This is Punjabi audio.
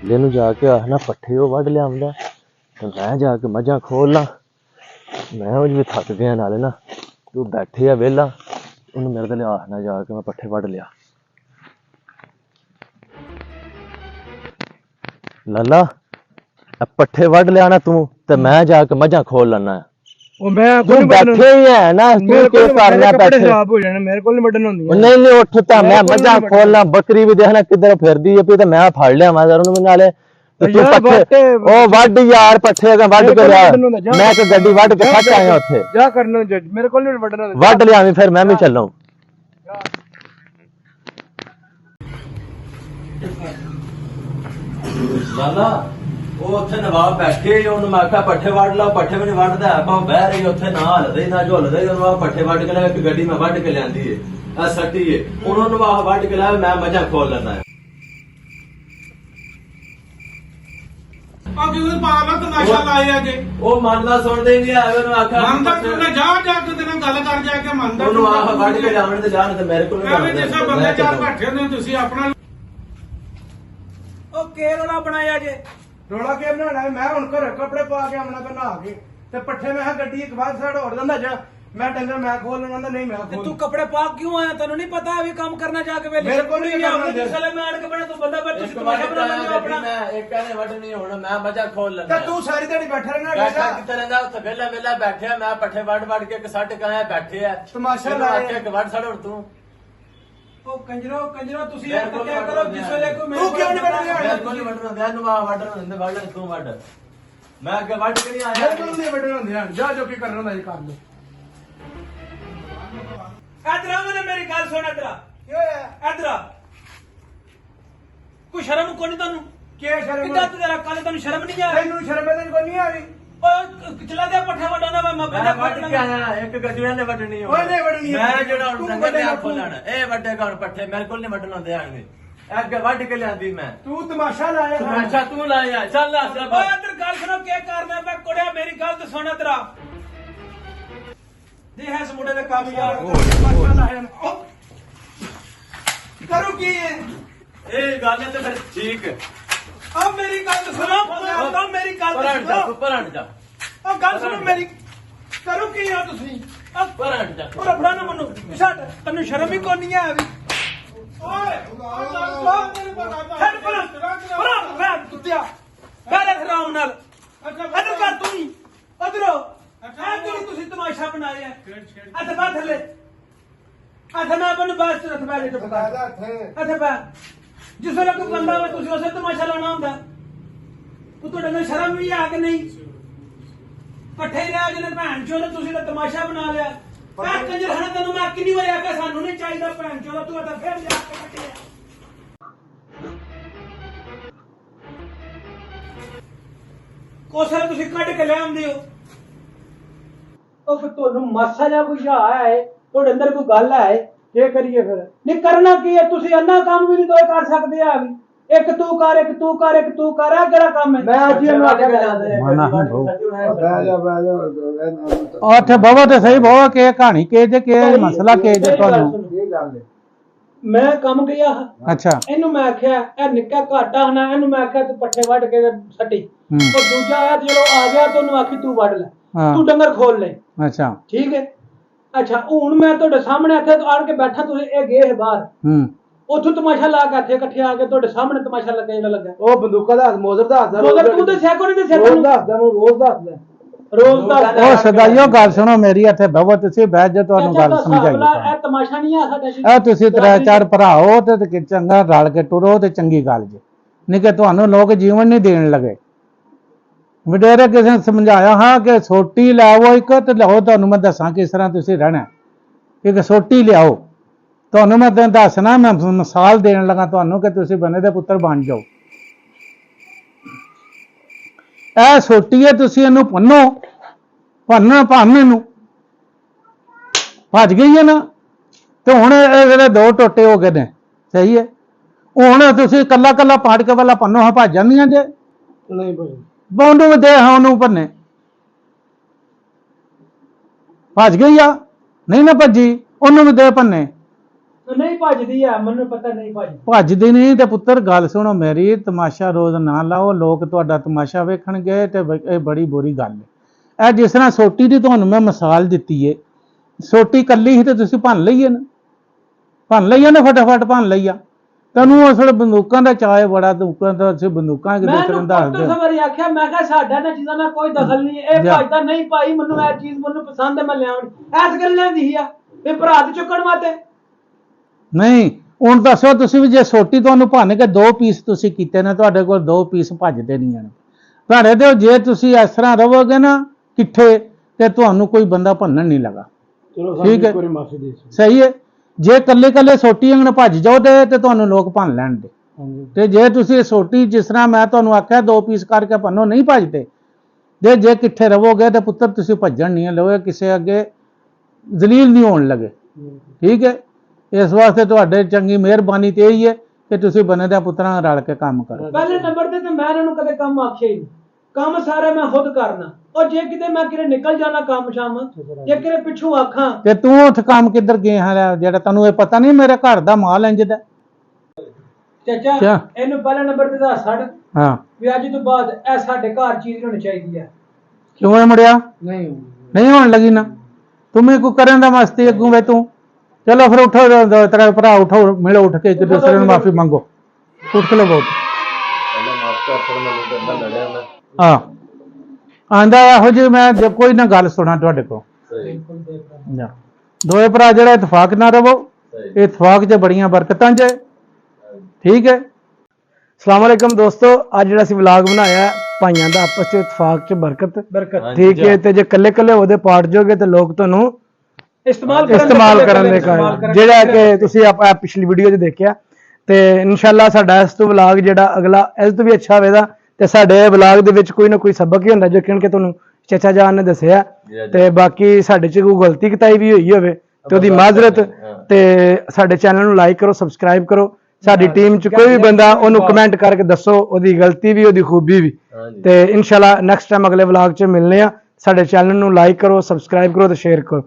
लेनू जाके आखना पट्ठे वो वड लिया तो मैं जाके मझां खोल ला। मैं भी थक गया नाले ना तू बैठे आ वेला उन्हें मेरे ते आखना जाके मैं पट्ठे वड लिया। लाला पट्ठे वड लिया ना तू ते मैं जाके मझां खोल लाना। तू बैठे ही है ना तू क्यों करना बैठे खराब हो जाने मेरे को नहीं वडन होंदी नहीं नहीं उठ ता मैं मझां खोलना बकरी भी देखना किधर फिरदी है पी ते मैं फड़ लिया मैं जरूर में नाले तो तू पट्ठे ओ वड यार पट्ठे का वड के लिया मैं तो गड्डी वड के फट आया ओथे जा करना जज मेरे को नहीं वडना वड लिया फिर मैं भी चलूं। लाला ਉਹ ਉੱਥੇ ਨਵਾਬ ਬੈਠੇ ਉਹਨੂੰ ਮੈਂ ਆਖਿਆ ਪੱਠੇ ਵੱਢ ਲਾ ਪੱਠੇ ਵੀ ਨਹੀਂ ਵੱਢਦਾ ਆਪਾਂ ਬਹਿ ਰਹੀ ਉੱਥੇ ਨਾ ਹਲਦੇ ਨਾ ਝੁੱਲਦੇ ਉਹਨੂੰ ਆ ਪੱਠੇ ਵੱਢ ਕੇ ਲੈ ਇੱਕ ਗੱਡੀ ਮੈਂ ਵੱਢ ਕੇ ਲਿਆਂਦੀ ਏ ਆ ਸੱਟੀ ਏ ਉਹਨਾਂ ਨੂੰ ਆਹ ਵੱਢ ਕੇ ਲੈ ਮੈਂ ਮੱਝਾਂ ਖੋਲ ਲੈਂਦਾ ਆ ਕਿਉਂ ਪਾਗਲ ਤਮਾਸ਼ਾ ਲਾਇਆ ਜੇ ਉਹ ਮੰਨਦਾ ਸੁਣਦੇ ਨਹੀਂ ਆਵੇ ਉਹਨੂੰ ਆਖਿਆ ਮੰਨਦਾ ਤੂੰ ਨਾ ਜਾ ਕੇ ਤੇਨਾਂ ਗੱਲ ਕਰ ਜਾ ਕੇ ਮੰਨਦਾ ਉਹਨੂੰ ਆਹ ਵੱਢ ਕੇ ਲਿਆਉਣ ਤੇ ਜਾਣ ਤੇ ਮੇਰੇ ਕੋਲ ਨਹੀਂ ਐਵੇਂ ਜਿਵੇਂ ਬੰਦੇ ਚਾਰ ਬੈਠੇ ਹੁੰਦੇ ਤੁਸੀਂ ਆਪਣਾ ਉਹ ਕੇ ਰੋਲਾ ਬਣਾਇਆ ਜੇ ਰੋਲਾ ਕੇ ਬਣਾਣਾ ਮੈਂ ਹੁਣ ਘਰ ਕੱਪੜੇ ਪਾ ਕੇ ਆਉਣਾ ਤੇ ਨਹਾ ਕੇ ਤੇ ਪੱਠੇ ਮੈਂ ਗੱਡੀ ਇੱਕ ਵਾਰ ਸਾਈਡ ਹੋਰ ਦਿੰਦਾ ਜਾ ਮੈਂ ਡੰਗਰ ਮੈਂ ਖੋਲ ਲੈਣਾ ਨਹੀਂ ਮੈਂ ਖੋਲ ਤੂੰ ਕੱਪੜੇ ਪਾ ਕਿਉਂ ਆਇਆ ਤੈਨੂੰ ਨਹੀਂ ਪਤਾ ਵੀ ਕੰਮ ਕਰਨਾ ਜਾ ਕੇ ਵੇਲੇ ਮੇਰੇ ਕੋਲ ਨਹੀਂ ਕਰਨਾ ਜਿਸਲੇ ਮੈਂ ਆਣ ਕੇ ਬਣਾ ਤੂੰ ਬੰਦਾ ਬੈਠ ਤੁਸੀਂ ਤਮਾਸ਼ਾ ਬਣਾਉਂਦੇ ਹੋ ਆਪਣਾ ਮੈਂ ਇੱਕ ਕਹਿੰਦੇ ਵੱਢ ਨਹੀਂ ਹੁਣ ਮੈਂ ਮੱਝਾਂ ਖੋਲ ਲੈਂਦਾ ਤੇ ਤੂੰ ਸਾਰੀ ਦਿਹਾੜੀ ਬੈਠਾ ਰਹਿਣਾ ਬੈਠਾ ਕਿੱਥੇ ਰਹਿੰਦਾ ਉੱਥੇ ਵੇਲਾ ਵੇਲਾ ਬੈਠਿਆ ਮੈਂ ਪੱਠੇ ਵੱਢ ਕੇ ਇੱਕ ਸੱਟ ਕਾਇਆ ਬੈਠੇ ਆ ਤਮਾਸ਼ਾ ਲਾਇਆ ਇੱਕ ਵੱਢ ਛੜ ਤੂੰ ਉਹ ਕੰਜਰੋ ਤੁਸੀਂ ਇਹ ਤੱਕਿਆ ਕਰੋ ਜਿਸ ਵੇਲੇ ਕੋਈ ਤੂੰ ਕਿਉਂ ਨਹੀਂ ਵੱਢ ਰਿਹਾ ਮੇਰੇ ਕੋਲ ਨਹੀਂ ਵੱਢਣ ਦਿਆ ਨੂੰ ਆ ਵੱਢਣ ਹੁੰਦੇ ਵੱਢ ਤੂੰ ਵੱਢ ਮੈਂ ਅੱਗੇ ਵੱਢ ਕੇ ਨਹੀਂ ਆਇਆ ਮੇਰੇ ਕੋਲ ਨਹੀਂ ਵੱਢਣ ਹੁੰਦੇ ਜਾ ਜੋ ਕੀ ਕਰਨਾ ਹੁੰਦਾ ਜੀ ਕਰ ਲੈ ਇਧਰ ਆ ਮੈਨੂੰ ਮੇਰੀ ਗੱਲ ਸੁਣ ਇਧਰ ਕੀ ਹੋਇਆ ਇਧਰ ਕੋਈ ਸ਼ਰਮ ਕੋਈ ਨਹੀਂ ਤੁਹਾਨੂੰ ਕੀ ਸ਼ਰਮ ਕਿੱਦਾਂ ਤੇਰਾ ਕੱਲ ਤੈਨੂੰ ਸ਼ਰਮ ਨਹੀਂ ਆ ਤੈਨੂੰ ਸ਼ਰਮ ਤੈਨੂੰ ਕੋਈ ਨਹੀਂ ਆ ਰਹੀ ਓਏ ਚਲਾ ਦੇ ਪੱਠਾ ਵਡਾਣਾ ਮੈਂ ਮੈਂ ਵੱਢ ਕੇ ਆਇਆ ਇੱਕ ਗੱਡੀਆਂ ਨੇ ਵੱਢਣੀ ਓਏ ਨਹੀਂ ਵੱਢਣੀ ਮੈਂ ਜਿਹੜਾ ਹੁਣ ਡੰਗਰ ਲਿਆ ਖੋਲਣ ਇਹ ਵੱਡੇ ਘਰ ਪੱਠੇ ਮੇਰੇ ਕੋਲ ਨਹੀਂ ਵੱਢਣ ਹੁੰਦੇ ਆਣਗੇ ਅੱਗੇ ਵੱਢ ਕੇ ਲਿਆਂਦੀ ਮੈਂ ਤੂੰ ਤਮਾਸ਼ਾ ਲਾਇਆ ਅੱਛਾ ਤੂੰ ਲਾਇਆ ਚੱਲ ਆ ਓਏ ਇਧਰ ਗੱਲ ਸੁਣੋ ਕੀ ਕਰਨਾ ਮੈਂ ਕੁੜਿਆ ਮੇਰੀ ਗੱਲ ਤੇ ਸੁਣ ਇਧਰ ਦੇ ਹੈ ਇਸ ਮੁੰਡੇ ਦੇ ਕੰਮ ਯਾਰ ਤਮਾਸ਼ਾ ਲਾਇਆ ਕਰੂ ਕੀ ਹੈ ਇਹ ਗੱਲ ਤੇ ਫਿਰ ਠੀਕ ਆ ਮੇਰੀ ਗੱਲ ਸੁਣੋ ਤਾਂ ਮੇਰੀ ਗੱਲ ਸੁਣੋ ਪਰੰਟ ਜਾ ਆ ਗੱਲ ਸੁਣੋ ਮੇਰੀ ਕਰੂ ਕੀ ਆ ਤੁਸੀਂ ਪਰੰਟ ਜਾ ਉਹ ਰਫੜਾ ਨਾ ਮੈਨੂੰ ਛੱਡ ਤੈਨੂੰ ਸ਼ਰਮ ਹੀ ਕੋਈ ਨਹੀਂ ਆ ਵੀ ਓਏ ਛੱਡ ਪਰ ਮੈਂ ਕੁੱਤਿਆ ਮੇਰੇ ਹਰਾਮ ਨਾਲ ਅਦਰ ਕਰ ਤੂੰ ਹੀ ਅਦਰੋ ਆ ਜਿਹੜੀ ਤੁਸੀਂ ਤਮਾਸ਼ਾ ਬਣਾਇਆ ਅੱਧ ਬਾਹਰ ਥੱਲੇ ਅੱਧ ਮੈਂ ਬਨ ਬਾਸ ਤੇ ਰਥ ਬੈਲੇ ਤੇ ਬਤਾ ਅੱਧ ਬਾ ਜਿਸ ਵੇਲੇ ਕੋਈ ਬੰਦਾ ਹੋਵੇ ਤੁਸੀਂ ਉਸੇ ਤਮਾਸ਼ਾ ਲਾਉਣਾ ਹੁੰਦਾ ਤੂੰ ਤੁਹਾਡੇ ਨਾਲ ਸ਼ਰਮ ਵੀ ਆ ਕਿ ਨਹੀਂ ਇਕੱਠੇ ਹੀ ਰਹਿ ਜਿਹਨੇ ਭੈਣ ਚੋਂ ਤੁਸੀਂ ਤਾਂ ਤਮਾਸ਼ਾ ਬਣਾ ਲਿਆ ਮੈਂ ਕੰਜਰ ਹਣਾ ਤੈਨੂੰ ਮੈਂ ਕਿੰਨੀ ਵਾਰ ਆਖਿਆ ਸਾਨੂੰ ਨਹੀਂ ਚਾਹੀਦਾ ਭੈਣ ਚੋਂ ਤੂੰ ਤਾਂ ਫੇਰ ਜਾ ਕੇ ਕੱਟਿਆ ਕੋਸਰੇ ਤੁਸੀਂ ਕੱਢ ਕੇ ਲੈ ਆਉਂਦੇ ਹੋ ਉਹ ਫਿਰ ਤੁਹਾਨੂੰ ਮਾਸਾ ਜਾਂ ਕੋਈ ਹੈ ਤੁਹਾਡੇ ਅੰਦਰ ਕੋਈ ਗੱਲ ਹੈ ਕੀ ਕਰੀਏ ਫਿਰ ਨਹੀਂ ਕਰਨਾ ਕੀ ਹੈ ਤੁਸੀਂ ਅੰਨਾ ਕੰਮ ਵੀ ਨਹੀਂ ਦੋਏ ਕਰ ਸਕਦੇ ਆ ਵੀ ਇੱਕ ਤੂੰ ਕਰ ਇੱਕ ਤੂੰ ਕਰ ਇੱਕ ਤੂੰ ਕਰ ਆ ਕਿਹੜਾ ਕੰਮ ਹੈ ਮੈਂ ਅੱਜ ਇਹਨੂੰ ਆਕੇ ਜਾਂਦੇ ਉੱਥੇ ਬਹੁਤ ਸਹੀ ਬਹੁਤ ਕੇ ਕਹਾਣੀ ਕੇ ਜੇ ਕੇ ਮਸਲਾ ਕੇ ਜੇ ਤੁਹਾਨੂੰ ਮੈਂ ਕੰਮ ਗਿਆ ਅੱਛਾ ਇਹਨੂੰ ਮੈਂ ਆਖਿਆ ਇਹ ਨਿੱਕਾ ਘਾਟਾ ਹਨਾ ਇਹਨੂੰ ਮੈਂ ਆਖਿਆ ਤੂੰ ਪੱਠੇ ਵੱਢ ਕੇ ਸੱਟੀ ਉਹ ਦੂਜਾ ਆਇਆ ਜਦੋਂ ਆ ਗਿਆ ਤਾਂ ਉਹਨੂੰ ਆਖੀ ਤੂੰ ਵੱਢ ਲੈ ਤੂੰ ਡੰਗਰ ਖੋਲ ਲੈ ਅੱਛਾ ਠੀਕ ਹੈ ਅੱਛਾ ਹੁਣ ਮੈਂ ਤੁਹਾਡੇ ਸਾਹਮਣੇ ਆਖਿਆ ਤੂੰ ਆਣ ਕੇ ਬੈਠਾ ਤੁਸੀਂ ਇਹ ਗਏ ਬਾਹਰ ਉੱਥੋਂ ਤਮਾਸ਼ਾ ਲਾ ਕੇ ਇਕੱਠੇ ਆ ਕੇ ਤੁਹਾਡੇ ਸਾਹਮਣੇ ਤਮਾਸ਼ਾ ਲੱਗਾ ਜਿਹੜਾ ਲੱਗਾ ਉਹ ਬੰਦੂਕਾਂ ਦਾ ਹੱਥ ਮੋਜ਼ਰ ਦਾ ਹੱਥ ਮੋਜ਼ਰ ਤੂੰ ਦੱਸਿਆ ਕੋਈ ਨਹੀਂ ਦੱਸਿਆ ਰੋਜ਼ ਦੱਸਦਾ ਮੈਂ ਰੋਜ਼ ਦੱਸਦਾ ਰੋਜ਼ ਦਾ ਉਹ ਸਦਾਈਓ ਗੱਲ ਸੁਣੋ ਮੇਰੀ ਇੱਥੇ ਬਹੁਤ ਤੁਸੀਂ ਬੈਠ ਜਾ ਤੁਹਾਨੂੰ ਗੱਲ ਸਮਝਾਈ ਇਹ ਤਮਾਸ਼ਾ ਨਹੀਂ ਆ ਸਾਡਾ ਇਹ ਤੁਸੀਂ ਤਰੇ ਚਾਰ ਭਰਾ ਹੋ ਤੇ ਚੰਗਾ ਰਲ ਕੇ ਟੁਰੋ ਤੇ ਚੰਗੀ ਗੱਲ ਜੇ ਨਹੀਂ ਕਿ ਤੁਹਾਨੂੰ ਲੋਕ ਜੀਵਨ ਨਹੀਂ ਦੇਣ ਲੱਗੇ ਵਡੇਰੇ ਕਿਸੇ ਨੇ ਸਮਝਾਇਆ ਹਾਂ ਕਿ ਸੋਟੀ ਲਿਆਓ ਇੱਕ ਤੇ ਲਿਆਓ ਤੁਹਾਨੂੰ ਮੈਂ ਦੱਸਾਂ ਕਿਸ ਤਰ੍ਹਾਂ ਤੁਸੀਂ ਰਹਿਣਾ ਇੱਕ ਸੋਟੀ ਲਿਆਓ ਤੁਹਾਨੂੰ ਮੈਂ ਤੈਨੂੰ ਦੱਸਣਾ ਮੈਂ ਮਿਸਾਲ ਦੇਣ ਲੱਗਾ ਤੁਹਾਨੂੰ ਕਿ ਤੁਸੀਂ ਬਨੇ ਦੇ ਪੁੱਤਰ ਬਣ ਜਾਓ ਇਹ ਸੋਟੀ ਹੈ ਤੁਸੀਂ ਇਹਨੂੰ ਭੰਨ ਨੂੰ ਭੱਜ ਗਈ ਹੈ ਨਾ ਤੇ ਹੁਣ ਇਹਦੇ ਦੋ ਟੋਟੇ ਹੋ ਗਏ ਨੇ ਸਹੀ ਹੈ ਹੁਣ ਤੁਸੀਂ ਕੱਲਾ ਪਾੜ ਕੇ ਵਾਲਾ ਭੰਨੋ ਹਾਂ ਭੱਜ ਜਾਂਦੀਆਂ ਜੇ ਨਹੀਂ ਭਾਈ ਬੌਂਡੂ ਦੇ ਹਾਂ ਉਹਨੂੰ ਭੰਨੇ ਭੱਜ ਗਈ ਆ ਨਹੀਂ ਨਾ ਭੱਜੀ ਉਹਨੂੰ ਵੀ ਦੇ ਭੰਨੇ ਨਹੀਂ ਭੱਜਦੀ ਆ, ਮੈਨੂੰ ਪਤਾ ਨਹੀਂ ਭੱਜਦੀ। ਭੱਜਦੀ ਨਹੀਂ ਤੇ ਪੁੱਤਰ ਗੱਲ ਸੁਣੋ ਮੇਰੀ, ਤਮਾਸ਼ਾ ਰੋਜ਼ ਨਾ ਲਾਓ, ਲੋਕ ਤੁਹਾਡਾ ਤਮਾਸ਼ਾ ਵੇਖਣਗੇ ਤੇ ਇਹ ਬੜੀ ਬੁਰੀ ਗੱਲ ਹੈ। ਇਹ ਜਿਸ ਤਰ੍ਹਾਂ ਸੋਟੀ ਦੀ ਤੁਹਾਨੂੰ ਮੈਂ ਮਿਸਾਲ ਦਿੱਤੀ ਏ, ਸੋਟੀ ਕੱਲੀ ਸੀ ਤੇ ਤੁਸੀਂ ਭੰਨ ਲਈਏ ਨਾ, ਭੰਨ ਲਈਏ ਨਾ, ਫਟਾਫਟ ਭੰਨ ਲਈਆ। ਤੈਨੂੰ ਉਸ ਵੇਲੇ ਬੰਦੂਕਾਂ ਦਾ ਚਾਅ ਹੈ ਬੜਾ, ਬੰਦੂਕਾਂ ਦਾ ਅਸੀਂ ਬੰਦੂਕਾਂ ਇੱਕ ਦੂਸਰੇ ਨੂੰ ਦੱਸਦੇ ਮੈਂ ਵਾਰੀ ਆਖਿਆ, ਮੈਂ ਕਿਹਾ ਸਾਡਾ ਨਾ ਚੀਜ਼ਾਂ ਨਾਲ ਕੋਈ ਦਖਲ ਨਹੀਂ, ਇਹ ਭੱਜਦਾ ਨਹੀਂ ਭਾਈ, ਮੈਨੂੰ ਇਹ ਚੀਜ਼ ਮੈਨੂੰ ਪਸੰਦ ਹੈ, ਮੈਂ ਲਿਆਉਣੀ ਐਸ ਗੱਲ ਲੈਂਦੀ ਆ ਇਹ ਭਰਾ ਤੇ ਚੁੱਕਣ ਵਾਸਤੇ ਨਹੀਂ। ਹੁਣ ਦੱਸੋ ਤੁਸੀਂ ਵੀ, ਜੇ ਸੋਟੀ ਤੁਹਾਨੂੰ ਭੰਨ ਕੇ 2 ਪੀਸ ਤੁਸੀਂ ਕੀਤੇ ਨੇ, ਤੁਹਾਡੇ ਕੋਲ 2 ਪੀਸ ਭੱਜਦੇ ਨਹੀਂ ਹਨ ਤੁਹਾਡੇ ਤੇ। ਜੇ ਤੁਸੀਂ ਇਸ ਤਰ੍ਹਾਂ ਰਹੋਗੇ ਨਾ ਕਿੱਥੇ, ਤੇ ਤੁਹਾਨੂੰ ਕੋਈ ਬੰਦਾ ਭੰਨਣ ਨਹੀਂ ਲਗਾ। ਠੀਕ ਹੈ, ਸਹੀ ਹੈ। ਜੇ ਕੱਲੇ ਕੱਲੇ ਸੋਟੀ ਅੰਗਣ ਭੱਜ ਜਾਓ ਤੇ ਤੁਹਾਨੂੰ ਲੋਕ ਭੰਨ ਲੈਣਗੇ। ਤੇ ਜੇ ਤੁਸੀਂ ਸੋਟੀ ਜਿਸ ਤਰ੍ਹਾਂ ਮੈਂ ਤੁਹਾਨੂੰ ਆਖਿਆ 2 ਪੀਸ ਕਰਕੇ ਭੰਨੋ, ਨਹੀਂ ਭੱਜਦੇ। ਜੇ ਕਿੱਥੇ ਰਹੋਗੇ ਤੇ ਪੁੱਤਰ ਤੁਸੀਂ ਭੱਜਣ ਨਹੀਂ ਲਓਗੇ, ਕਿਸੇ ਅੱਗੇ ਜ਼ਲੀਲ ਨਹੀਂ ਹੋਣ ਲੱਗੇ। ਠੀਕ ਹੈ, ਇਸ ਵਾਸਤੇ ਤੁਹਾਡੇ ਚੰਗੀ ਮਿਹਰਬਾਨੀ ਤੇ ਇਹੀ ਹੈ ਕਿ ਤੁਸੀਂ ਬਨੇ ਦੇ ਪੁੱਤਰਾਂ ਨਾਲ ਰਲ ਕੇ ਕੰਮ ਕਰੋ। ਪਹਿਲੇ ਨੰਬਰ ਤੇ ਮੈਂ ਇਹਨਾਂ ਨੂੰ ਕਦੇ ਕੰਮ ਆਖਿਆ ਹੀ ਨਹੀਂ, ਕੰਮ ਸਾਰਾ ਮੈਂ ਖੁਦ ਕਰਨਾ। ਉਹ ਜੇ ਕਿਤੇ ਮੈਂ ਕਿਤੇ ਨਿਕਲ ਜਾਣਾ ਕੰਮ ਸ਼ਾਮ, ਜੇ ਕਿਤੇ ਪਿੱਛੋਂ ਆਖਾਂ ਤੇ ਤੂੰ ਉੱਠ ਕੰਮ ਕਿੱਧਰ ਗਏ ਹਾਂ, ਜਿਹੜਾ ਤੈਨੂੰ ਇਹ ਪਤਾ ਨਹੀਂ ਮੇਰੇ ਘਰ ਦਾ ਮਾਲ ਇੰਜ ਦਾ। ਚਾਚਾ ਇਹਨੂੰ ਪਹਿਲੇ ਨੰਬਰ ਤੇ ਦੱਸ ਛੱਡ ਹਾਂ ਵੀ ਅੱਜ ਤੋਂ ਬਾਅਦ ਇਹ ਸਾਡੇ ਘਰ ਚੀਜ਼ ਹੋਣੀ ਚਾਹੀਦੀ ਹੈ। ਕਿਉਂ ਹੈ ਮੁੜਿਆ? ਨਹੀਂ ਹੋਣ ਲੱਗੀ ਨਾ, तुम्हें को करें दा मस्ती अगू वे तू। चलो फिर उठो, तेरा भरा उठो, मिलो, उठ के एक दूसरे ने माफी मांगो, उठ लो बहुत। हाँ आंदा ਇਹੋ जी मैं जब कोई ना गल सुना ਤੁਹਾਡੇ को दोए भरा ਜਿਹੜਾ इतफाक ना रवो, इतफाक च बड़ियां बरकतां जे। ठीक है, ਸਲਾਮ ਅਲੈਕਮ ਦੋਸਤੋ। ਅੱਜ ਜਿਹੜਾ ਅਸੀਂ ਵਲੌਗ ਬਣਾਇਆ ਭਾਈਆਂ ਦਾ ਆਪਸ ਚ ਇਤਫਾਕ ਚ ਬਰਕਤ। ਠੀਕ ਹੈ, ਤੇ ਜੇ ਕੱਲੇ ਕੱਲੇ ਉਹਦੇ ਪਾਟ ਜੋਗੇ ਤੇ ਲੋਕ ਤੁਹਾਨੂੰ ਇਸਤੇਮਾਲ ਕਰਨ ਦੇ ਕਾਰਨ, ਜਿਹੜਾ ਕਿ ਤੁਸੀਂ ਆਪਾਂ ਪਿਛਲੀ ਵੀਡੀਓ 'ਚ ਦੇਖਿਆ। ਤੇ ਇਨਸ਼ਾਅੱਲਾ ਸਾਡਾ ਇਸ ਤੋਂ ਵਲੌਗ ਜਿਹੜਾ ਅਗਲਾ ਇਸ ਤੋਂ ਵੀ ਅੱਛਾ ਹੋਵੇਗਾ। ਤੇ ਸਾਡੇ ਵਲੌਗ ਦੇ ਵਿੱਚ ਕੋਈ ਨਾ ਕੋਈ ਸਬਕ ਹੀ ਹੁੰਦਾ, ਜੋ ਕਿ ਤੁਹਾਨੂੰ ਚਾਚਾ ਜਾਨ ਨੇ ਦੱਸਿਆ। ਤੇ ਬਾਕੀ ਸਾਡੇ 'ਚ ਕੋਈ ਗਲਤੀ ਕਿਤਾਈ ਵੀ ਹੋਈ ਹੋਵੇ ਤੇ ਉਹਦੀ ਮਾਜ਼ਰਤ। ਤੇ ਸਾਡੇ ਚੈਨਲ ਨੂੰ ਲਾਈਕ ਕਰੋ, ਸਬਸਕ੍ਰਾਈਬ ਕਰੋ। ਸਾਡੀ ਟੀਮ 'ਚ ਕੋਈ ਵੀ ਬੰਦਾ ਉਹਨੂੰ ਕਮੈਂਟ ਕਰਕੇ ਦੱਸੋ, ਉਹਦੀ ਗਲਤੀ ਵੀ ਉਹਦੀ ਖੂਬੀ ਵੀ। ਤੇ ਇਨਸ਼ਾਅੱਲਾ ਨੈਕਸਟ ਟਾਈਮ ਅਗਲੇ ਵਲੌਗ 'ਚ ਮਿਲਨੇ ਆ। ਸਾਡੇ ਚੈਨਲ ਨੂੰ ਲਾਈਕ ਕਰੋ, ਸਬਸਕ੍ਰਾਈਬ ਕਰੋ ਤੇ ਸ਼ੇਅਰ ਕਰੋ।